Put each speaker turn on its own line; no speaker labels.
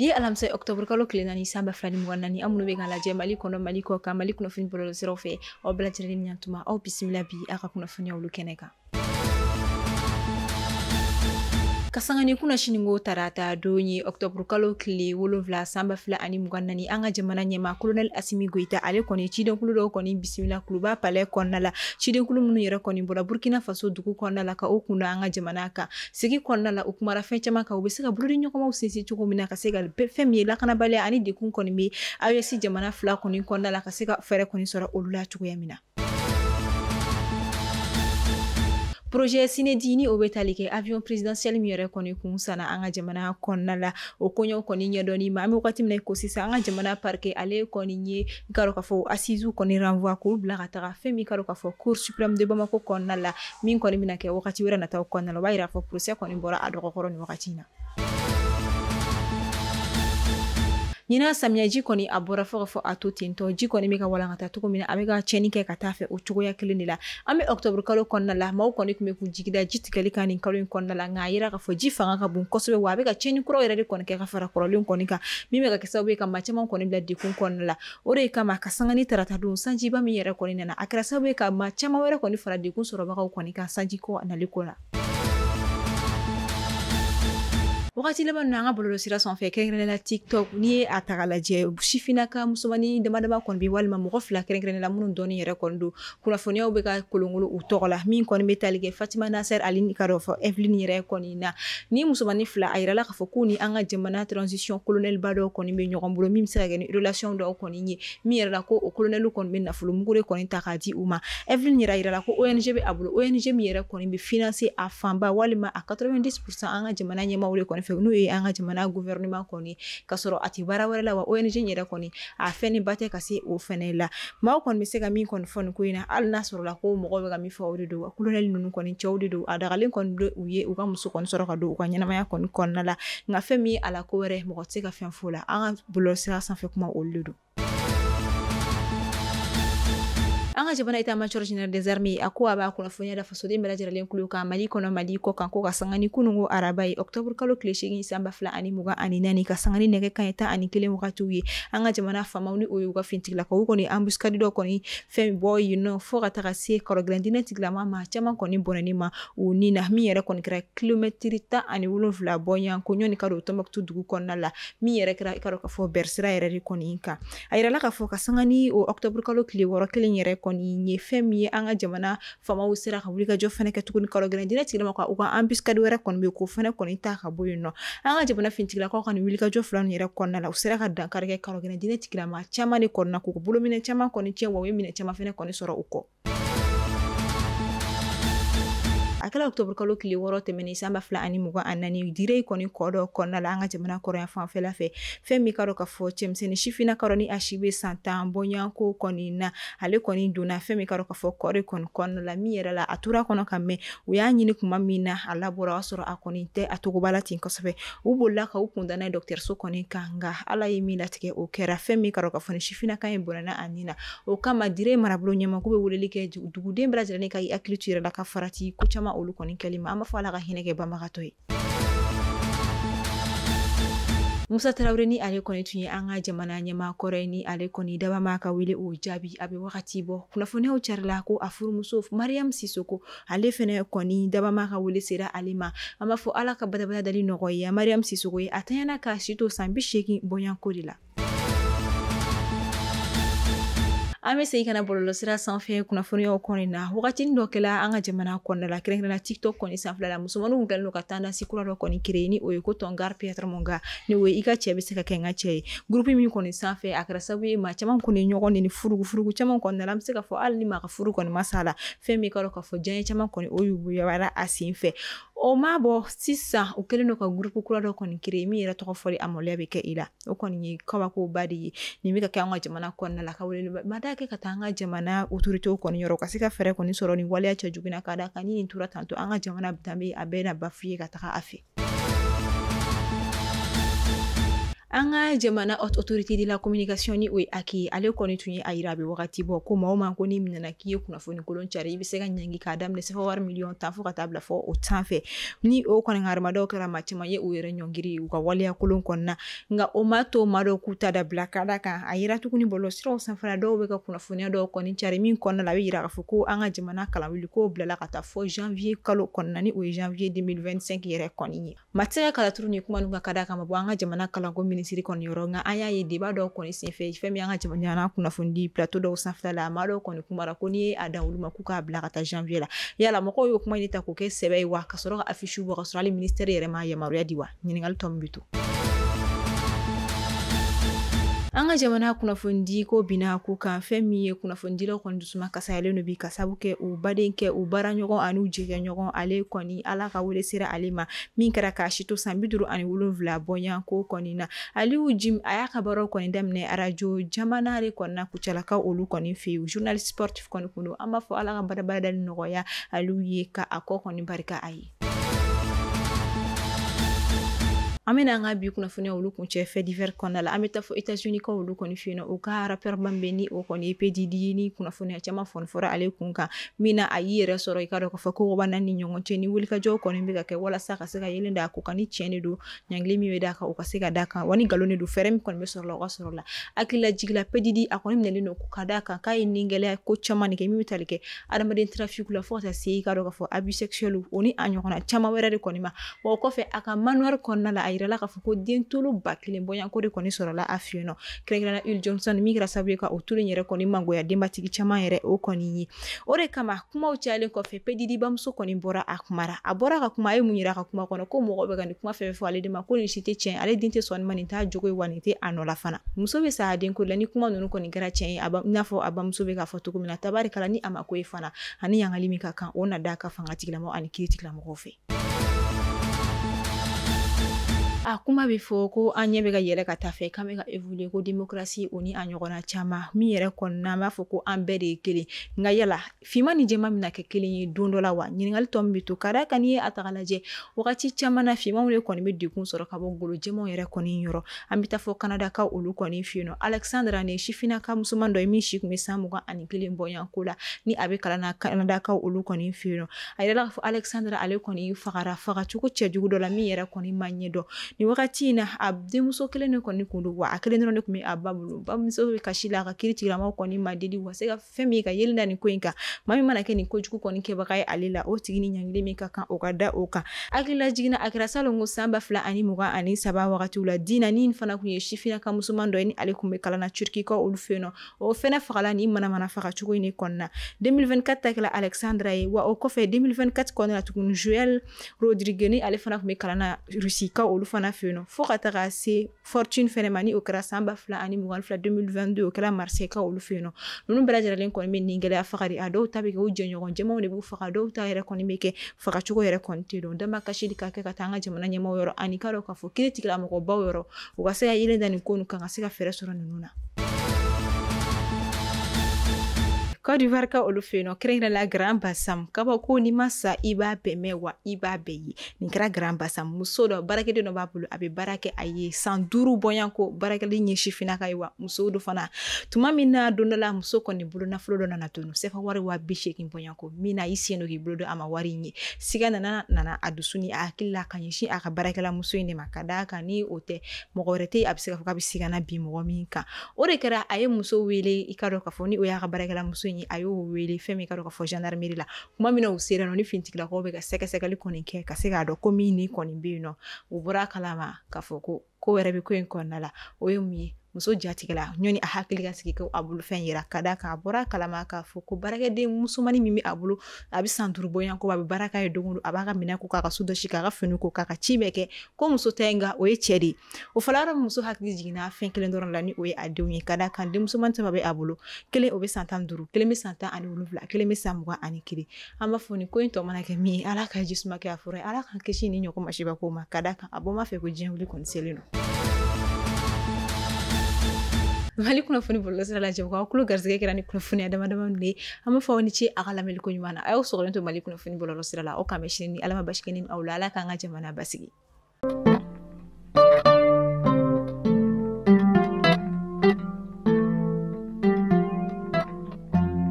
Bi alamsa October kalo kile nani samba flani mwanani amunu be kan lajɛ Mali kɔnɔ Mali kɔ kan Mali kunnafoni bɔlɔlɔsiraw fɛ aw bɛɛ lajɛlen ni ɲantuma aw bisimila bi a ka kunnafoniya olu kɛnɛ kan. Kasangani kuna shiningo tarata donye October kalo kile 7 samba fila ani mugannani an ka jamana ɲɛma Colonel Assimi Goïta ale kɔni cidenkulu dɔw kɔni bisimila kluba palais kɔnɔna la cidenkulu minnu yɛrɛ kɔni bɔra Burkina Faso dugu kɔnɔna la ka o kunda an ka jamana kan sigi kɔnɔna la u kumara fɛn caman kan u bɛ se ka bolodi ɲɔgɔnmaw sinsin cogo min na ka se ka fɛn min ye lakanabaliya ani dekun kɔni bɛ AES jamana fila kɔni kɔnɔna la ka se ka fɛɛrɛ kɔni sɔrɔ olu la cogoya min na. Projet Sinedini o bɛ tali kɛ avion présidentiel mi yɛrɛ kɔni kun sana an ka jamana kɔnɔna la o koɲɛw kɔni ɲɛdɔnni ma an bɛ wagati min ko sisan an ka jamana parquet ale kɔni ye karo ka fɔ assises kɔni renvoi k'u bila ka taga fɛn min karo ka fɔ Cour suprême de Bamako kɔnɔna la min kɔni bɛna kɛ wagati wɛrɛ nataw kɔnɔna la o b'a yira fɔ procès kɔni bɔra a dɔgɔkɔrɔ ni wagati in na. Ɲina samiyaji kɔni a bɔra fɔ ka fɔ a to tentɔ ji kɔni bɛ ka walankata cogo min na a bɛ ka cɛnni kɛ ka taa fɛ o cogoya kelen de la an bɛ Octobre kalo kɔnɔna la maaw kɔni tun bɛ k'u jigida ji tigɛli kan nin kalo in kɔnɔna la nka a yira ka fɔ ji fanga ka bon kosɛbɛ wa a bɛ ka cɛnni kuraw yɛrɛ de kɔni kɛ ka fara kɔrɔlen kɔni kan min bɛ ka kɛ sababu ye ka maa caman kɔni bila dekun kɔnɔna la o de kama ka sangani tarata don sanjiba min yɛrɛ kɔni nana a kɛra sababu ye ka maa caman wɛrɛ kɔni fara dekun sɔrɔbagaw kɔni kan sanji ko naliko la. Wagati laban an ka bɔlɔlɔsira sanfɛ kɛrɛnkɛrɛnnenya la TikTok n'i ye a ta k'a lajɛ sifinnaka musomanin damadama kɔni bɛ walima mɔgɔ fila kɛrɛnkɛrɛnnenya la minnu dɔɔni yɛrɛ kɔni don kunnafoniyaw bɛ ka kolonkolon u tɔgɔ la min kɔni bɛ tali kɛ Fatima Nasser Ali ka dɔ fɔ Evelyn yɛrɛ kɔni na ni musomanin fila a yirala k'a fɔ k'u ni an ka jamana transition colonel ba dɔw kɔni bɛ ɲɔgɔn bolo min bɛ se ka kɛ ni relation dɔw kɔni ye min yɛrɛ la ko o colonel kɔni bɛ nafolo mugu de kɔni ta k'a di u ma Evelyn yɛrɛ yirala ko ONG bɛ a bolo ONG min yɛrɛ kɔni bɛ financer a fanba walima a 90% an ka jamana ɲɛmaaw de kɔni fɛ n'o ye an ka jamana gouvernement kɔni ka sɔrɔ a ti baara wɛrɛ la wa ONG yɛrɛ kɔni a fɛnni ba tɛ ka se o fɛnɛ la maaw kɔni bɛ se ka min kɔni fɔ nin ko in na hali n'a sɔrɔ la ko mɔgɔw bɛ ka min fɔ o de don wa colonel ninnu kɔni cɛw de don a dagalen kɔni don u ye u ka muso kɔni sɔrɔ ka don u ka ɲɛnamaya kɔni kɔnɔna la nka fɛn min ye ala ko wɛrɛ mɔgɔ tɛ se ka fɛn fɔ la an ka bɔlɔlɔsira sanfɛ kuma olu de don. An ka jamana état-major général des armées a ko a b'a kunnafoniya da fasoden bɛɛ lajɛlen kulo kan Mali kɔnɔ Mali kɔ kan ko ka sangani kunungo araba ye Octobre kalo tile 8 sanba 2024 ka sangani nɛgɛ kanɲɛ 11 wagatiw ye an ka jamana faamaw ni o ye u ka fintigilakaw kɔni embuscade dɔ kɔni fɛn bɔ yen nɔ fo ka taga se kɔrɔgɛlɛndinɛ tigilama ma caman kɔni bɔnɛni ma u ni na min yɛrɛ kɔni kɛra kilomɛtiri 17 bɔɲan ko ɲɔni ka don Tombouctou dugu kɔnɔna la min yɛrɛ kɛra i ka dɔn ka fɔ bersira yɛrɛ de kɔni kan a yirala ka fɔ ka sangani o Octobre kalo tile 6 kelen yɛrɛ kɔni ye fɛn min ye an ka jamana faamaw sera ka wuli ka jɔ fɛnɛ kɛ tuguni kɔrɔgɛlɛndinɛ tigilama ka u ka embuscade wɛrɛ kɔni bɛ ko fɛnɛ kɔni ta ka bɔ yen nɔ an ka jamana fintigilakaw ka nin wuli ka jɔ fila nin yɛrɛ kɔnɔna la u sera ka dankari kɛ kɔrɔgɛlɛndinɛ tigilama caman de kɔnɔna k'u bolominɛ caman kɔni tiɲɛ wa u ye minɛ caman fɛnɛ kɔni sɔrɔ u kɔ. A kɛla Octobre kalo tile 6 tɛmɛnen sanba 2024 dire kɔni kɔ dɔ kɔnɔna la an ka jamana kɔrɔyan fanfɛla fɛ fɛn min ka dɔn ka fɔ cɛmisɛnnin sifinnaka ni a si bɛ san 10 bɔɲanko kɔni na ale kɔni donna fɛn min ka dɔn ka fɔ kɔɔri kɔni kɔnɔna la min yɛrɛ la a tora kɔnɔ ka mɛn u y'a ɲini kuma min na a labɔra o y'a sɔrɔ a kɔni tɛ a togoba la ten kosɛbɛ u bolila ka u kunda n'a ye dɔgɔtɔrɔso kɔni kan nka ala ye min latigɛ o kɛra fɛn min ka dɔn ka fɔ ni sifinnaka in bɔnna a nin na o kama dire marabolo ɲɛma k'u bɛ weleli kɛ duguden bɛɛ lajɛlen ka i hakili to yɛrɛ la ka farati ko caman olu kɔni kɛli ma an b'a fɔ ala ka hinɛ kɛ banbagatɔ ye. Musa Traoré ni ale kɔni tun ye an ka jamana ɲɛmaa kɔrɔ ni ale kɔni dabama ka wele o jaabi a bɛ wagati bɔ kunnafoniyaw carila ko a furumuso Mariam Sisoko ale fɛnɛ kɔni dabama ka wele sera ale ma an b'a fɔ ala ka badabada dali nɔgɔya Mariam Sisoko ye a tanyana ka si to san 80 bɔɲanko de la. An bɛ segin kana bɔlɔlɔsira sanfɛ kunnafoniyaw kɔni na wagatinin dɔ kɛla an ka jamana kɔnɔna la kɛrɛnkɛrɛnnenya TikTok kɔni sanfɛla la musomaninw kɛlen don ka tendance kura dɔ kɔni créer ni o ye ko Tongar Pierre Monga ni o ye i ka cɛ bɛ se ka kɛ n ka cɛ ye groupe min kɔni sanfɛ a kɛra sababu ye maa caman kɔni ɲɔgɔn ni furugu caman kɔni na an bɛ se ka fɔ hali ni maa ka furu kɔni ma sa la fɛn min ka dɔn ka fɔ diɲɛ caman kɔni o yuguyara a sen fɛ o ma bɔ sisan u kɛlen don ka groupe kura dɔ kɔni créer min yɛrɛ tɔgɔ fɔli amaloya bɛ kɛ i la o kɔni ye kabakoba de ye nin bɛ ka kɛ an ka jamana kɔnɔna la ka wele ma da kɛ ka taa an ka jamana autorité kɔni yɔrɔ ka se ka fɛɛrɛ kɔni sɔrɔ ni waleya cɛjugu na ka da kan ni nin tora tantɔ an ka jamana danbe a bɛɛ na bafu ye ka taga a fɛ. Anga jamana autorité de la communication ni o aki ale kɔni tun ye a yira a bɛ wagati bɔ ko maa o maa ko ni minɛna k'i ye kunnafoni kolon cari i bɛ se ka ɲangi k'a daminɛ sefa wari miliyɔn 10 fo ka taa bila fɔ o sanfɛ ni o kɔni haramadaw kɛra maa caman ye o yɛrɛ ɲɔngiri u ka waleya kolon kɔnɔna nka o ma to maa dɔw k'u ta dabila ka da kan a yira tuguni bɔlɔlɔsiraw sanfɛla dɔw bɛ ka kunnafoniya dɔw kɔni cari min kɔnɔna la a bɛ yira k'a fɔ ko an ka jamana kalanwuli k'o bilala ka taa fɔ janvier kalo kɔnɔna ni o ye janvier 2025 yɛrɛ kɔni ye maa tɛ se ka kalaturu ni kuma ninnu ka da kan ma bɔ an ka jamana kalanko minisiri kɔni yɔrɔ nka an y'a ye débat dɔw kɔni senfɛ fɛn min an ka jamana kunnafoni plateau dɔw sanfɛla la maa dɔw kɔni kumara ko n'i ye a dan olu ma k'u k'a bila ka taa janvier la yala mɔgɔw y'o kuma de ta k'o kɛ sɛbɛ ye wa ka sɔrɔ ka affiche bɔ ka sɔrɔ hali ministère yɛrɛ ma yamaruya di wa ɲininkali tɔ min bɛ to an ka jamana kunnafoni ko bina ko kan fɛn min ye kunnafonidilaw kɔni dusuma kasayalen no bi ka sabu kɛ u baden kɛ u baaraɲɔgɔn ani u jɛɲɔgɔn ale kɔni ala ka wele sera ale ma min kɛra k'a si to san 57 bɔɲan ko kɔni na Aliou Jim a y'a ka baaraw kɔni daminɛ arajo jamana de kɔni na Kucalakaw olu kɔni fɛ yen journaliste sportif kɔni kun don an b'a fɔ ala ka baarabadali nɔgɔya Aliou ye ka a kɔ kɔni barika a ye an bɛna an ka bi kunnafoniya olu kun cɛ fait divers kɔnɔna la an bɛ taa fɔ États-Unis ka olu kɔni fɛ yen nɔ u ka rappeur man bɛ ni o kɔni ye P Diddy ni kunnafoniya caman fɔra ale kun kan min na a y'i yɛrɛ sɔrɔ i ka dɔn k'a fɔ ko bana ni ɲɔgɔn cɛ ni wulikajɔw kɔni bɛ ka kɛ walasa ka se ka yelen da ko kan ni tiɲɛ de don ɲangili min bɛ d'a kan o ka se ka d'a kan wa ni nkalon de don fɛɛrɛ min kɔni bɛ sɔrɔ la o ka sɔrɔ la hakilila jigila P Diddy a kɔni minɛlen don ko ka d'a kan k'a ye nin gɛlɛya ko caman de kɛ min bɛ tali kɛ adamaden trafic la fo ka taa se i ka dɔn k'a fɔ abus sexuel o ni a ɲɔgɔnna caman wɛrɛ de kɔni ma wa o kɔfɛ a ka manuel kɔnɔna la a yirala k'a fɔ ko den tolo 1000 bɔɲanko de kɔni sɔrɔla a fɛ yen nɔ kɛrɛnkɛrɛnna Will Johnson min kɛra sababu ye ka o tolo in yɛrɛ kɔni mangoya denbatigi caman yɛrɛ o kɔni ye o de kama kumaw cayalen kɔfɛ P Diddy bamuso kɔni bɔra a kumara a bɔra ka kuma a ye mun yira a ka kuma kɔnɔ ko mɔgɔ bɛ ka nin kuma fɛn fɔ ale de ma ko nin si tɛ tiɲɛ ale den tɛ sɔn ma nin t'a jogo ye wa nin tɛ a nɔ la fana muso bɛ sa a den ko la ni kuma ninnu kɔni kɛra tiɲɛ ye i n'a fɔ a bamuso bɛ k'a fɔ cogo min na tabarikala ni a ma ko ye fana ani yangali min ka kan o na d'a ka fanga tigilamɔgɔ ani kiiri tigilamɔgɔw fɛ a kuma bɛ fɔ ko an ɲɛ bɛ ka yɛlɛ ka taa fɛ k'an bɛ ka évoluer ko démocratie o ni a ɲɔgɔnna caman min yɛrɛ kɔnɔna an b'a fɔ ko an bɛɛ de ye kelen nka yala finman ni jɛman bɛna kɛ kelen ye don dɔ la wa ɲininkali tɔ min bɛ to ka d'a kan n'i ye a ta k'a lajɛ wagati caman na finmanw de kɔni bɛ degun sɔrɔ ka bɔ golo jɛmanw yɛrɛ kɔni yɔrɔ an bɛ taa fɔ Kanadakaw olu kɔni fɛ yen nɔ Alexandra ne sifinnaka musoman dɔ ye min si tun bɛ san 21 bɔɲanko la ni a bɛ kalan na Kanadakaw olu kɔni fɛ yen nɔ a yɛrɛ k'a fɔ Alexandra ale kɔni fagara fagacogo cɛjugu dɔ la min yɛrɛ kɔni ma ɲɛ dɔn ni wagati in na a denmuso kelen de kɔni kun don wa a kelen dɔrɔn de tun bɛ a ba bolo bamuso bɛ kasi la a ka kiiri tigilamaw kɔni ma deli wa se ka fɛn min ka yeli da nin ko in kan maa min mana kɛ nin kojugu kɔni kɛbaga ye ale la o tigi ni ɲangili min ka kan o ka da o kan hakilila jiginna a kɛra salon ko san 2023 wagatiw la Dina ni fana kun ye sifinnaka musoman dɔ ye ni ale kun bɛ kalan na Turki ka olu fɛ yen nɔ o fɛnɛ fagala ni manamana fagacogo in de kɔnɔna 2024 ta kɛla Alexandra ye wa o kɔfɛ 2024 kɔnɔna la tuguni Joel Rodrigue ni ale fana kun bɛ kalan na Russie ka olu fana fɛ yen nɔ fo ka taga se Fortune fɛnɛ ma ni o kɛra san 2022 2022 o kɛra Marseille ka olu fɛ yen nɔ ninnu bɛɛ lajɛlen kɔni bɛ nin gɛlɛya fagari a dɔw ta bɛ kɛ u jɛɲɔgɔn jɛmanw de b'u faga dɔw ta yɛrɛ kɔni bɛ kɛ fagacogo yɛrɛ kɔni tɛ dɔn dama kasili ka kɛ ka taa an ka jamana ɲɛmaaw yɔrɔ ani ka dɔn k'a fɔ kiiri tigilamɔgɔbaw yɔrɔ u ka se ka yelen da nin ko ninnu kan ka se ka fɛɛrɛ sɔrɔ ninnu na Côte d'Ivoire ka olu fɛ yen nɔ kɛrɛnkɛrɛnnenya Grand Bassam kaba ko ni ma sa i b'a bɛɛ mɛn wa i b'a bɛɛ ye nin kɛra Grand Bassam muso dɔ baarakɛden dɔ b'a bolo a bɛ baara kɛ a ye san 5 bɔɲanko baarakɛden ye sifinnaka ye wa muso dɔ fana tuma min na don dɔ la muso kɔni bolo nafolo dɔ nana tunu sefa wari wa 80 bɔɲanko min na i sen dɔ k'i bolo dɔ a ma wari in ye siga nana a dusu ni a hakili la ka ɲɛsin a ka baarakɛla muso in de ma ka d'a kan ni o tɛ mɔgɔ wɛrɛ tɛ a bɛ se ka fɔ k'a bɛ sigana bi mɔgɔ min kan o de kɛra a ye muso wele i ka dɔn k'a fɔ ni o y'a ka baarakɛla muso in a y'o wele fɛn min ka dɔn ka fɔ gendarmerie la kuma min na u sera nɔ ni fintigilakaw bɛ ka sɛgɛsɛgɛli kɔni kɛ ka se k'a dɔn ko min ni kɔni bɛ yen nɔ u bɔra kalama k'a fɔ ko wɛrɛ bɛ ko in kɔnɔna la o ye mun ye muso jatigɛla ɲɔni a hakili ka sigi ko a bolo fɛn yira ka d'a kan a bɔra kalama k'a fɔ ko baarakɛden musomani min bɛ a bolo a bɛ san 5 bɔɲanko a bɛ baara k'a ye don o don a b'a ka minɛn ko k'a ka so dɔsi k'a ka fini ko k'a ka ci bɛɛ kɛ ko muso tɛ nka o ye cɛ de ye o fɔla yɔrɔ muso hakili jiginna fɛn kelen dɔrɔn la ni o ye a denw ye ka d'a kan denmusomani caman bɛ a bolo kelen o bɛ san 15 kelen bɛ san 17 kelen bɛ san 21 an b'a fɔ nin ko in tɔ mana kɛ min ye ala ka jisuma kɛ a fɔra ye ala k'an kisi ni ɲɔgɔn masiba ko ma ka d'a kan a bɔ ma fɛ ko diɲɛ wuli kɔni selen don Mali kunnafoni bɔlɔlɔsira la jɛmukan kulo garisɛgɛ kɛra ni kunnafoniya dama dama de ye an b'a fɔ aw ni ce a ka lamɛnni ko ɲuman na a y'aw sɔgɔlen to Mali kunnafoni bɔlɔlɔsira la aw k'an bɛn sini ni ala ma basi kɛ ni aw la ala k'an ka jamana basigi